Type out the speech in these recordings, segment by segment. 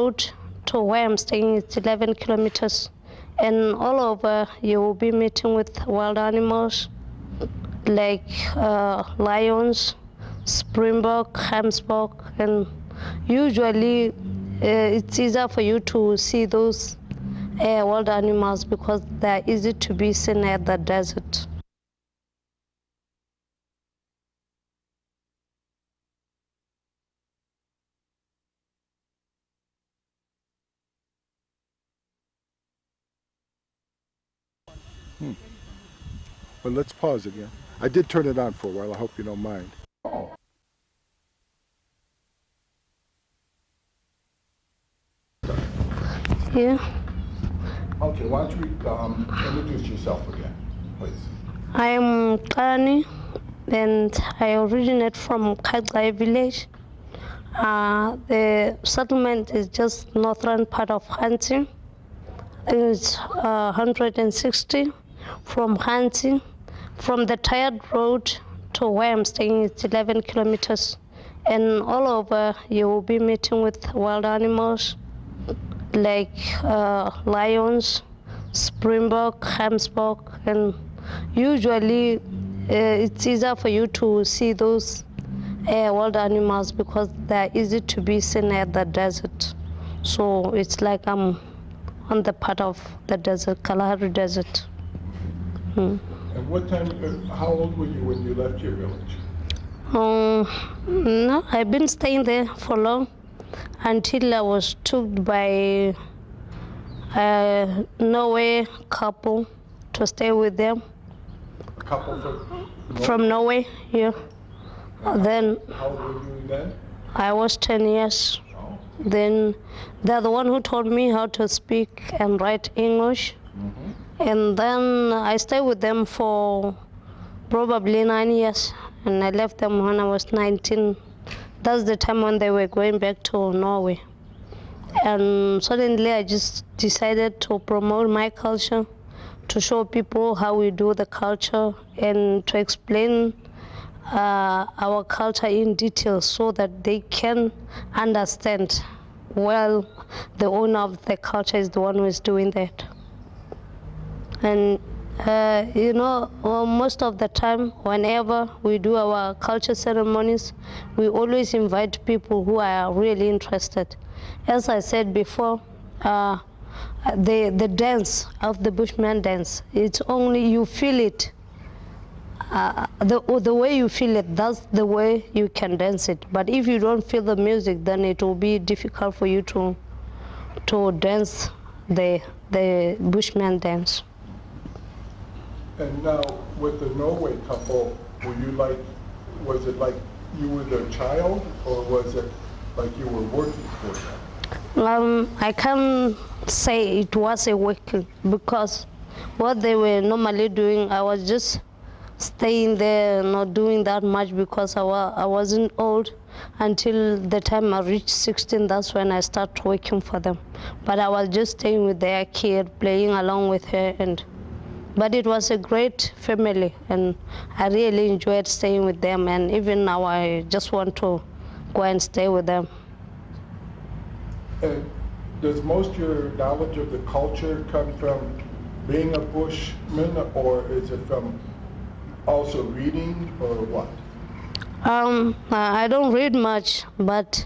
road to where I'm staying is 11 kilometers. And all over, you will be meeting with wild animals like lions, springbok, hamsbok, and usually it's easier for you to see those wild animals because they're easy to be seen at the desert. But let's pause again. I did turn it on for a while. I hope you don't mind. Oh. Yeah. Okay, why don't you introduce yourself again, please? I'm Kauni, and I originate from Kagai village. The settlement is just northern part of Hansi. It's 160 from Hansi. From the tired road to where I'm staying is 11 kilometers. And all over, you will be meeting with wild animals like lions, springbok, hamsbok, and usually it's easier for you to see those wild animals because they're easy to be seen at the desert. So it's like I'm on the part of the desert, Kalahari Desert. And what time, how old were you when you left your village? No, I've been staying there for long until I was took by a Norway couple to stay with them. A couple from Norway, yeah. Then how old were you then? I was 10 years. Oh. Then they're the one who taught me how to speak and write English. And then I stayed with them for probably 9 years, and I left them when I was 19. That's the time when they were going back to Norway. And suddenly I just decided to promote my culture, to show people how we do the culture, and to explain our culture in detail so that they can understand well the owner of the culture is the one who is doing that. And you know, most of the time, whenever we do our culture ceremonies, we always invite people who are really interested. As I said before, the dance of the Bushman dance, it's only you feel it. The way you feel it, that's the way you can dance it. But if you don't feel the music, then it will be difficult for you to dance the Bushman dance. And now, with the Norway couple, was it like you were their child, or was it like you were working for them? I can't say it was a working, because what they were normally doing, I was just staying there, not doing that much because I wasn't old. Until the time I reached 16, that's when I started working for them. But I was just staying with their kid, playing along with her, but it was a great family, and I really enjoyed staying with them, and even now I just want to go and stay with them. And does most of your knowledge of the culture come from being a Bushman, or is it from also reading, or what? I don't read much, but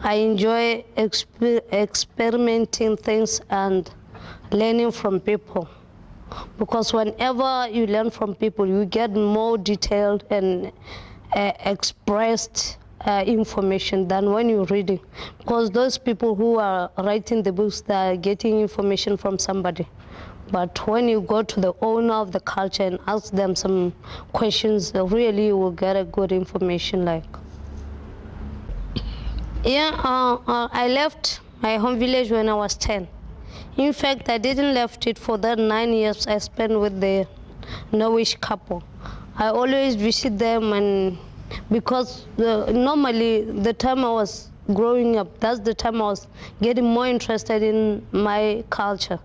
I enjoy experimenting things and learning from people. Because whenever you learn from people, you get more detailed and expressed information than when you're reading. Because those people who are writing the books, they're getting information from somebody. But when you go to the owner of the culture and ask them some questions, really you will get a good information. I left my home village when I was 10. In fact, I didn't left it for that 9 years I spent with the Norwegian couple. I always visit them, and because normally the time I was growing up, that's the time I was getting more interested in my culture.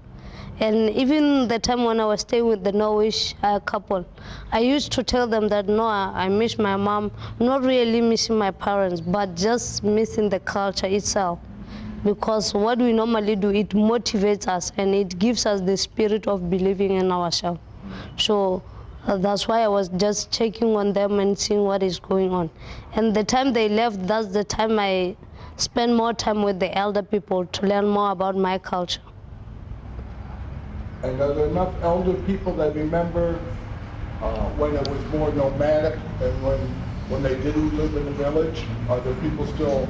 And even the time when I was staying with the Norwegian couple, I used to tell them that no, I miss my mom, not really missing my parents, but just missing the culture itself. because what we normally do, it motivates us and it gives us the spirit of believing in ourselves. So that's why I was just checking on them and seeing what is going on. And the time they left, that's the time I spend more time with the elder people to learn more about my culture. And are there enough elder people that remember when it was more nomadic and when they didn't live in the village? Are there people still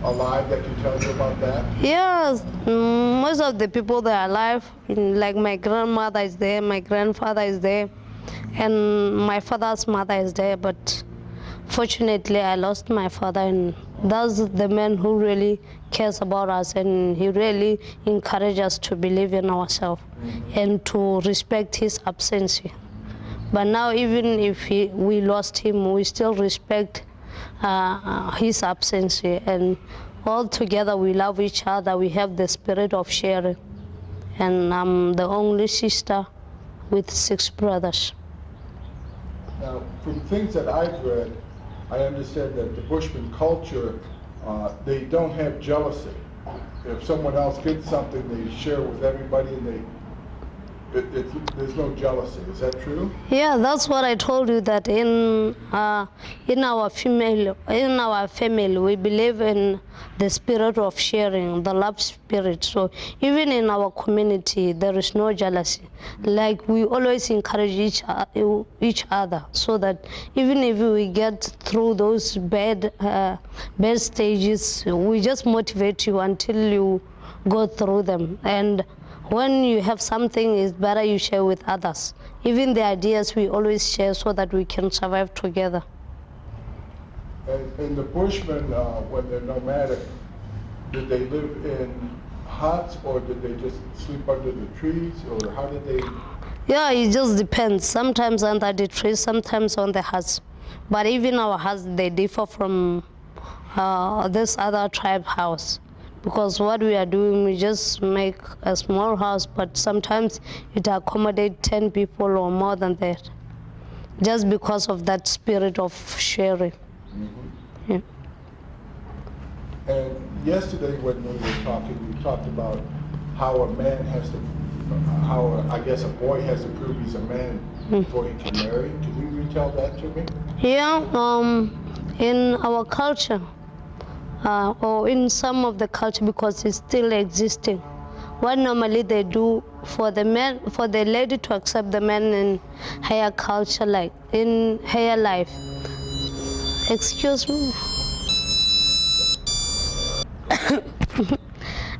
alive that can tell you about that? Yes, most of the people that are alive, like my grandmother is there, my grandfather is there, and my father's mother is there, but fortunately I lost my father, and that's the man who really cares about us, and he really encourages us to believe in ourselves and to respect his absence. But now even if we lost him, we still respect his absence, and all together we love each other. We have the spirit of sharing, and I'm the only sister with 6 brothers. Now, from things that I've read, I understand that the Bushman culture, they don't have jealousy. If someone else gets something, they share with everybody, and there's no jealousy. Is that true? Yeah, that's what I told you, that in our family we believe in the spirit of sharing, the love spirit. So even in our community there is no jealousy. Like, we always encourage each other, so that even if we get through those bad stages, we just motivate you until you go through them. And when you have something, it's better you share with others. Even the ideas we always share so that we can survive together. And the Bushmen, when they're nomadic, did they live in huts, or did they just sleep under the trees, or how did they? Yeah, it just depends. Sometimes under the trees, sometimes on the huts. But even our huts, they differ from this other tribe house. Because what we are doing, we just make a small house, but sometimes it accommodates 10 people or more than that, just because of that spirit of sharing. Yeah. And yesterday when we were talking, we talked about how a man has to, I guess a boy has to prove he's a man before he can marry. Can you retell that to me? Yeah, in our culture, or in some of the culture, because it's still existing, what normally they do for the man, for the lady to accept the man in higher culture, like in higher life. Excuse me.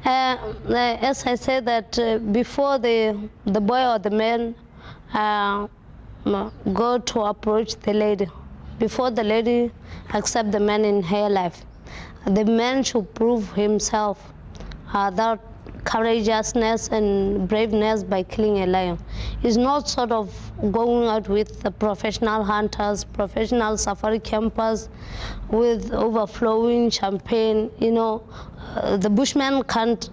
As I said, that before the boy or the man go to approach the lady, before the lady accept the man in her life, the man should prove himself that courageousness and braveness by killing a lion. It's not sort of going out with the professional hunters, professional safari campers with overflowing champagne. You know, the Bushmen can't,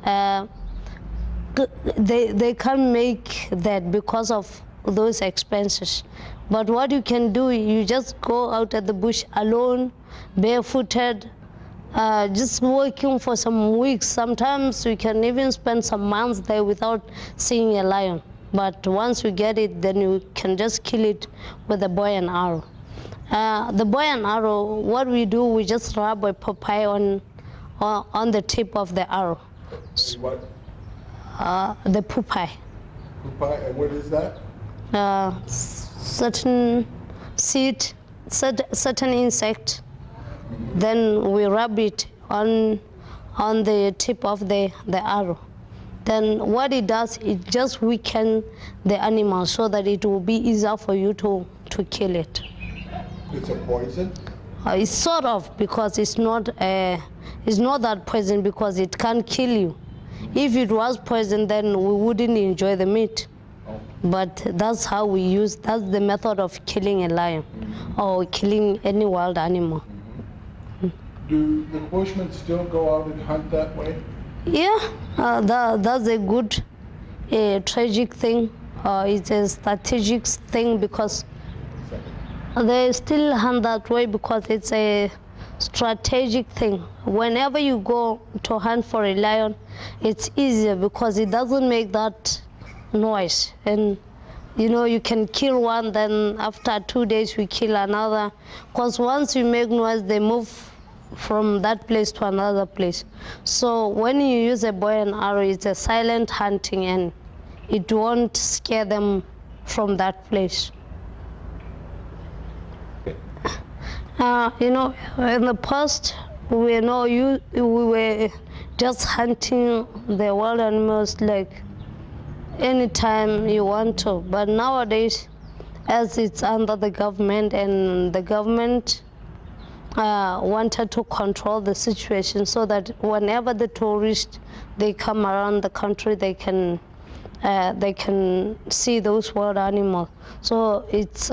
they can't make that because of those expenses. But what you can do, you just go out at the bush alone, barefooted, just working for some weeks. Sometimes we can even spend some months there without seeing a lion. But once you get it, then you can just kill it with a bow and arrow. The bow and arrow, what we do, we just rub a papaya on the tip of the arrow. What? The pupai. Pupai, and what is that? Certain seed, certain insect. Then we rub it on the tip of the arrow. Then what it does, it just weakens the animal so that it will be easier for you to kill it. It's a poison? It's sort of, because it's not that poison, because it can't kill you. If it was poison, then we wouldn't enjoy the meat. Oh. But that's how we use, that's the method of killing a lion or killing any wild animal. Do the Bushmen still go out and hunt that way? Yeah, that's a good, tragic thing. It's a strategic thing, because they still hunt that way, because it's a strategic thing. Whenever you go to hunt for a lion, it's easier because it doesn't make that noise. And you know, you can kill one, then after 2 days we kill another. Because once you make noise, they move from that place to another place. So when you use a bow and arrow, it's a silent hunting and it won't scare them from that place. You know, in the past, we were just hunting the wild animals like anytime you want to. But nowadays, as it's under the government and the government wanted to control the situation so that whenever the tourists they come around the country, they can see those wild animals. So it's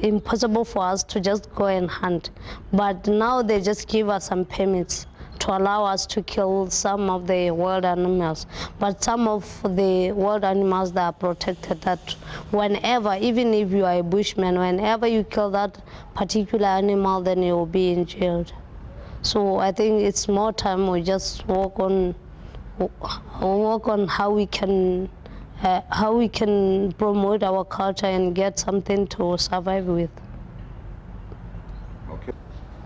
impossible for us to just go and hunt. But now they just give us some permits to allow us to kill some of the wild animals. But some of the wild animals that are protected, that whenever, even if you are a bushman, whenever you kill that particular animal, then you will be in jail. So I think it's more time we just work on how we can promote our culture and get something to survive with. Okay.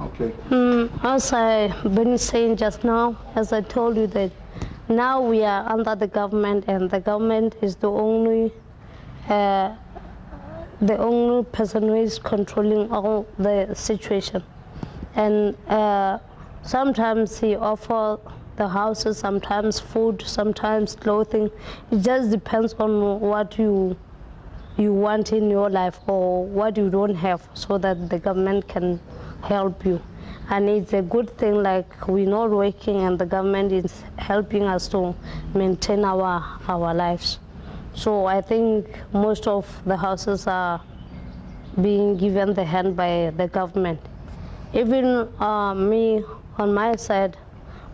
Okay. As I've been saying just now, as I told you that now we are under the government, and the government is the only person who is controlling all the situation. And sometimes he offers the houses, sometimes food, sometimes clothing. It just depends on what you want in your life or what you don't have, so that the government can help you. And it's a good thing, like we're not working and the government is helping us to maintain our lives. So I think most of the houses are being given the hand by the government. Even me, on my side,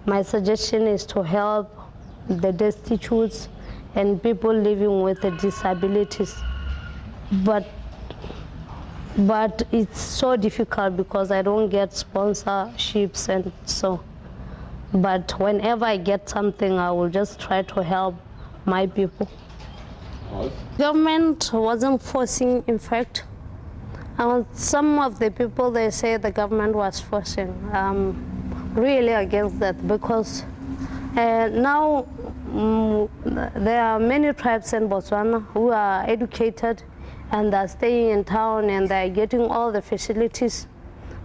my suggestion is to help the destitutes and people living with the disabilities. But it's so difficult because I don't get sponsorships and so. But whenever I get something, I will just try to help my people. Government wasn't forcing, in fact. Some of the people, they say the government was forcing. Really against that, because now there are many tribes in Botswana who are educated and are staying in town and they're getting all the facilities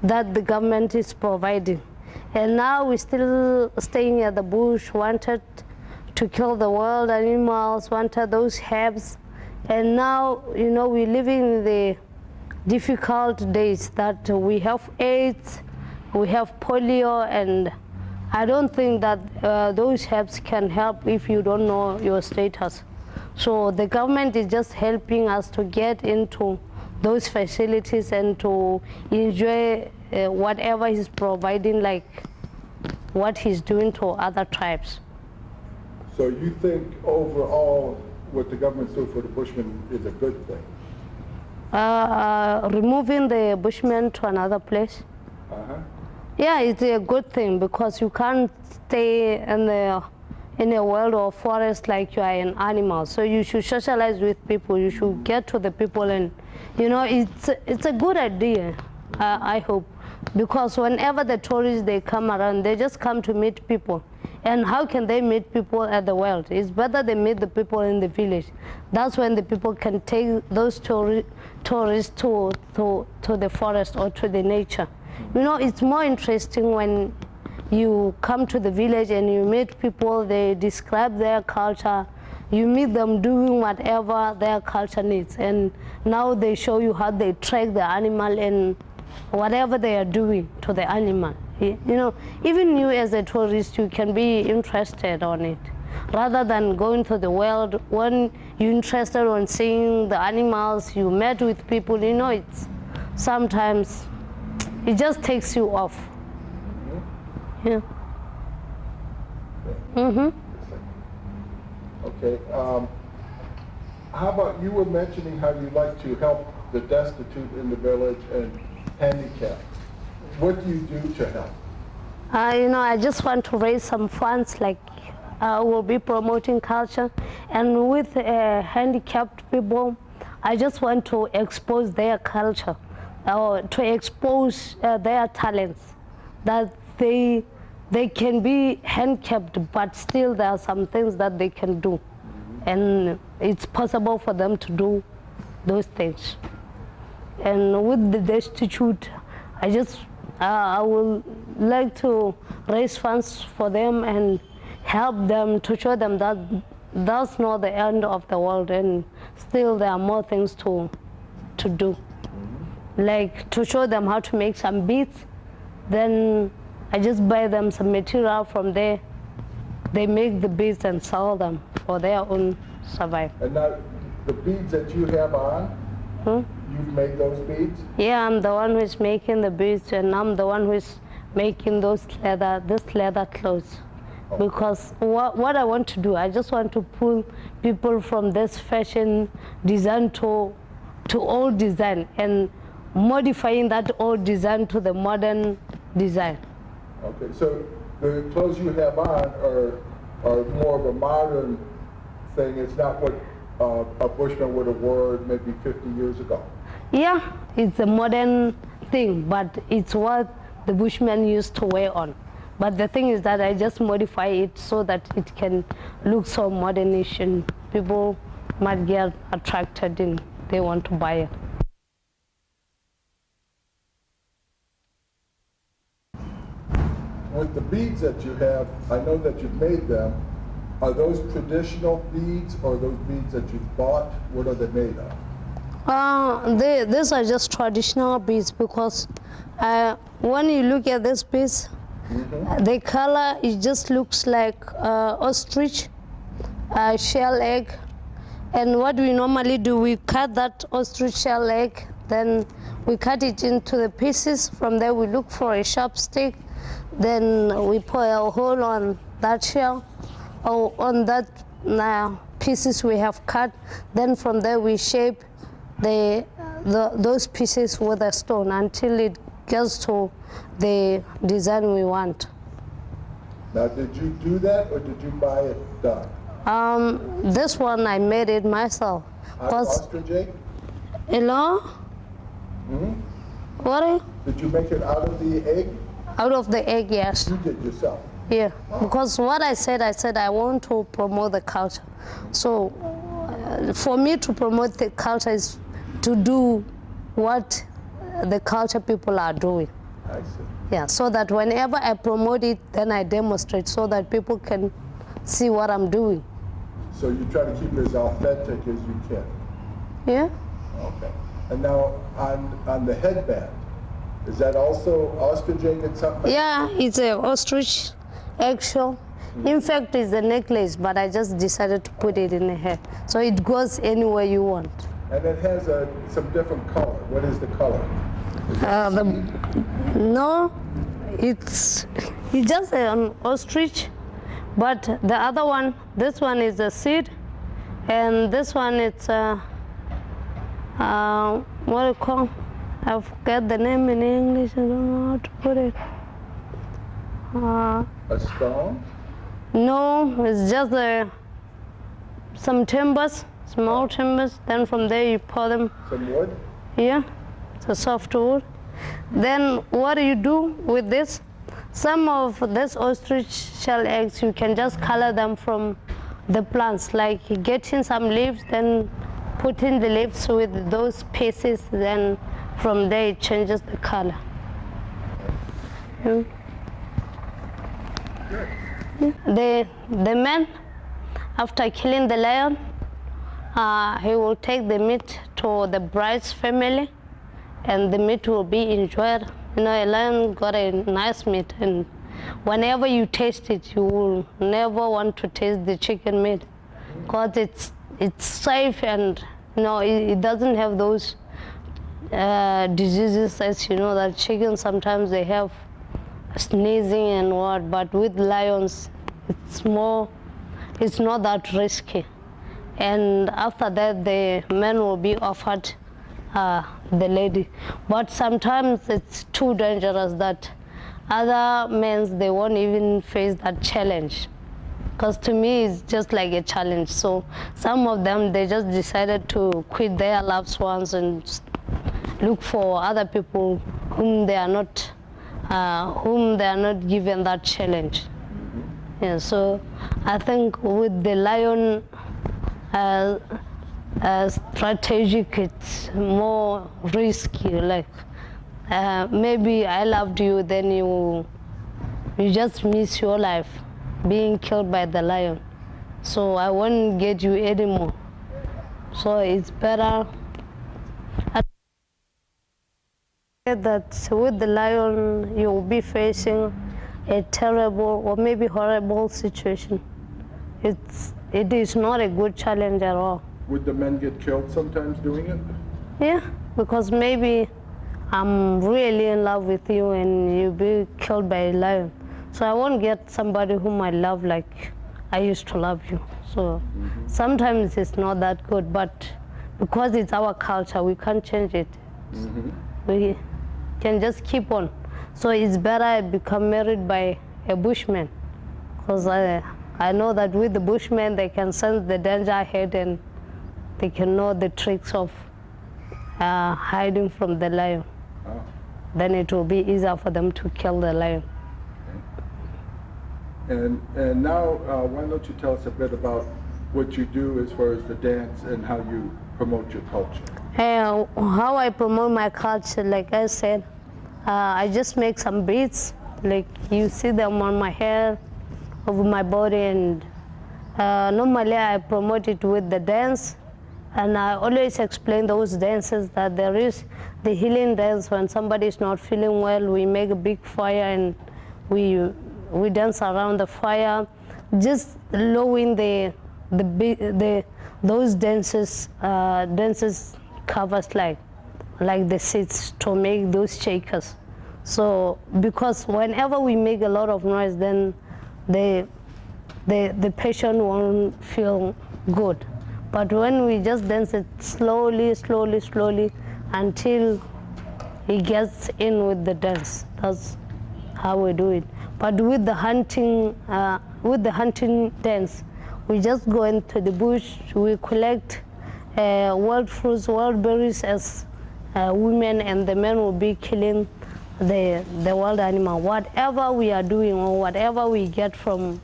that the government is providing. And now we're still staying at the bush, wanted to kill the wild animals, wanted those herbs. And now, you know, we're living in the difficult days that we have AIDS, we have polio, and I don't think that those herbs can help if you don't know your status. So the government is just helping us to get into those facilities and to enjoy whatever he's providing, like what he's doing to other tribes. So you think overall what the government's doing for the Bushmen is a good thing? Removing the Bushmen to another place. Yeah, it's a good thing because you can't stay in a world or forest like you are an animal. So you should socialize with people. You should get to the people, and you know it's a good idea. I hope, because whenever the tourists they come around, they just come to meet people. And how can they meet people at the world? It's better they meet the people in the village. That's when the people can take those tourists to the forest or to the nature. You know, it's more interesting when you come to the village and you meet people, they describe their culture, you meet them doing whatever their culture needs, and now they show you how they track the animal and whatever they are doing to the animal. You know, even you as a tourist, you can be interested on it. Rather than going to the world, when you're interested on seeing the animals, you met with people, you know, it's sometimes it just takes you off. Yeah. Okay. How about, you were mentioning how you like to help the destitute in the village and handicapped. what do you do to help? I just want to raise some funds, like we'll be promoting culture, and with handicapped people, I just want to expose their culture, or to expose their talents, that they can be handicapped, but still there are some things that they can do, and it's possible for them to do those things. And with the destitute, I would like to raise funds for them and help them, to show them that that's not the end of the world, and still there are more things to do. Like to show them how to make some beads, then I just buy them some material from there. They make the beads and sell them for their own survival. And now the beads that you have on, you've made those beads? Yeah, I'm the one who's making the beads, and I'm the one who's making this leather clothes. Okay. Because what I want to do, I just want to pull people from this fashion design to old design, and modifying that old design to the modern design. Okay, so the clothes you have on are more of a modern thing. It's not what a bushman would have worn maybe 50 years ago. Yeah, it's a modern thing, but it's what the bushmen used to wear on. But the thing is that I just modify it so that it can look so modernish, and people might get attracted and they want to buy it. With the beads that you have, I know that you've made them. Are those traditional beads or those beads that you've bought? What are they made of? These are just traditional beads, because when you look at this piece, the color, it just looks like ostrich, shell egg. And what we normally do, we cut that ostrich shell egg, then we cut it into the pieces. From there we look for a sharp stick, then we put a hole on that shell, or on that pieces we have cut. Then from there we shape those pieces with a stone until it gets to the design we want. Now, did you do that, or did you buy it done? This one I made it myself. Out of ostrich egg? Hello? What? Did you make it out of the egg? Out of the egg, yes. You did yourself? Yeah, because what I said I want to promote the culture. So for me to promote the culture is to do what the culture people are doing. I see. Yeah, so that whenever I promote it, then I demonstrate so that people can see what I'm doing. So you try to keep it as authentic as you can? Yeah. Okay. And now on the headband, is that also ostrich egg and something? Yeah, it's an ostrich eggshell. In fact, it's a necklace, but I just decided to put it in the hair. So it goes anywhere you want. And it has some different color. What is the color? No, it's just an ostrich, but the other one, this one is a seed, and this one it's a, what do you call? I forget the name in English. I don't know how to put it. A stone? No, it's just some timbers, small timbers. Then from there you pour them. Some wood? Yeah, it's a soft wood. Then what do you do with this? Some of this ostrich shell eggs, you can just color them from the plants, like getting some leaves, then putting the leaves with those pieces, then from there it changes the color. Yeah. The man, after killing the lion, he will take the meat to the bride's family, and the meat will be enjoyed. You know, a lion got a nice meat, and whenever you taste it, you will never want to taste the chicken meat, because it's safe, and it doesn't have those diseases, as you know, that chicken sometimes they have sneezing and what, but with lions it's not that risky. And after that, the man will be offered the lady. But sometimes it's too dangerous that other men, they won't even face that challenge. Because to me, it's just like a challenge. So some of them, they just decided to quit their loved ones and look for other people whom they are not given that challenge. Yeah, so I think with the lion strategic, it's more risky. Like maybe I loved you, then you just miss your life being killed by the lion. So I won't get you anymore. So it's better that with the lion you'll be facing a terrible or maybe horrible situation. It is not a good challenge at all. Would the men get killed sometimes doing it? Yeah, because maybe I'm really in love with you and you'll be killed by a lion. So I won't get somebody whom I love like I used to love you. So sometimes it's not that good, but because it's our culture, we can't change it. We can just keep on. So it's better I become married by a bushman, because I know that with the bushman they can sense the danger ahead and they can know the tricks of hiding from the lion. Oh. Then it will be easier for them to kill the lion. And now, why don't you tell us a bit about what you do as far as the dance and how you promote your culture? How I promote my culture, like I said, I just make some beats, like you see them on my hair, over my body, and normally I promote it with the dance. And I always explain those dances that there is the healing dance. When somebody is not feeling well, we make a big fire and we dance around the fire, just lowering those dances covers like the seats to make those shakers. So because whenever we make a lot of noise, then the patient won't feel good. But when we just dance it slowly until he gets in with the dance, that's how we do it. But with the hunting dance, we just go into the bush, we collect wild fruits, wild berries as women, and the men will be killing the wild animal. Whatever we are doing or whatever we get from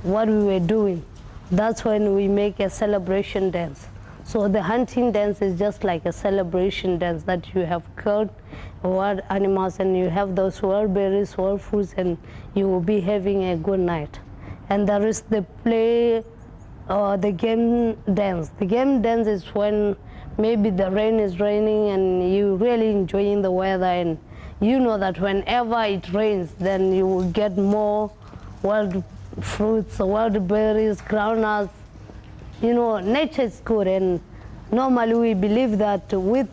what we were doing, that's when we make a celebration dance. So the hunting dance is just like a celebration dance that you have killed wild animals and you have those wild berries, wild fruits, and you will be having a good night. And there is the play or the game dance. The game dance is when maybe the rain is raining and you really enjoying the weather, and you know that whenever it rains, then you will get more wild fruits, wild berries, groundnuts. You know, nature is good, and normally we believe that with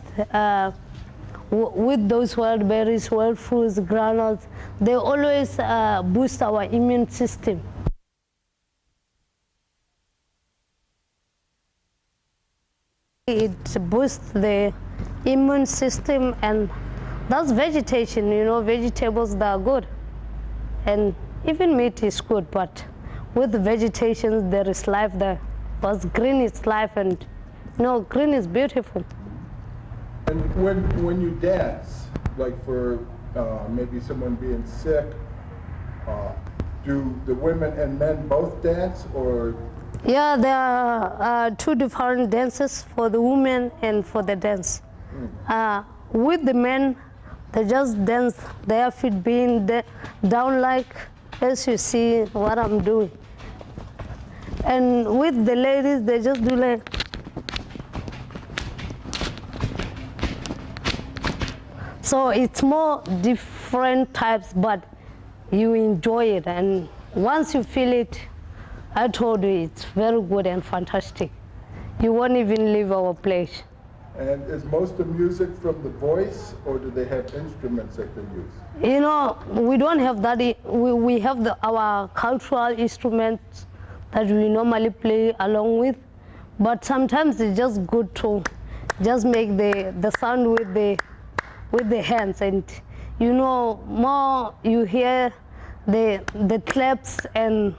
those wild berries, wild fruits, groundnuts, they always boost our immune system. It boosts the immune system, and that's vegetation. You know, vegetables, they are good, and even meat is good, but with vegetation there is life there. Because green is life, and you know, green is beautiful. And when you dance, like for maybe someone being sick, do the women and men both dance, or? Yeah, there are two different dances for the women and for the dance. With the men, they just dance, their feet being down like as you see what I'm doing. And with the ladies, they just do like. So it's more different types, but you enjoy it. And once you feel it, I told you, it's very good and fantastic. You won't even leave our place. And is most of music from the voice, or do they have instruments that they use? You know, we don't have that. We have our cultural instruments that we normally play along with, but sometimes it's just good to just make the sound with the hands, and you know, more you hear the claps and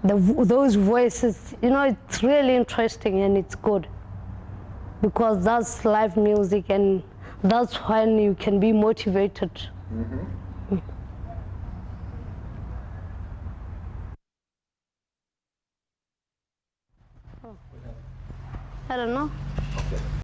those voices, you know, it's really interesting and it's good, because that's live music, and that's when you can be motivated. I don't know.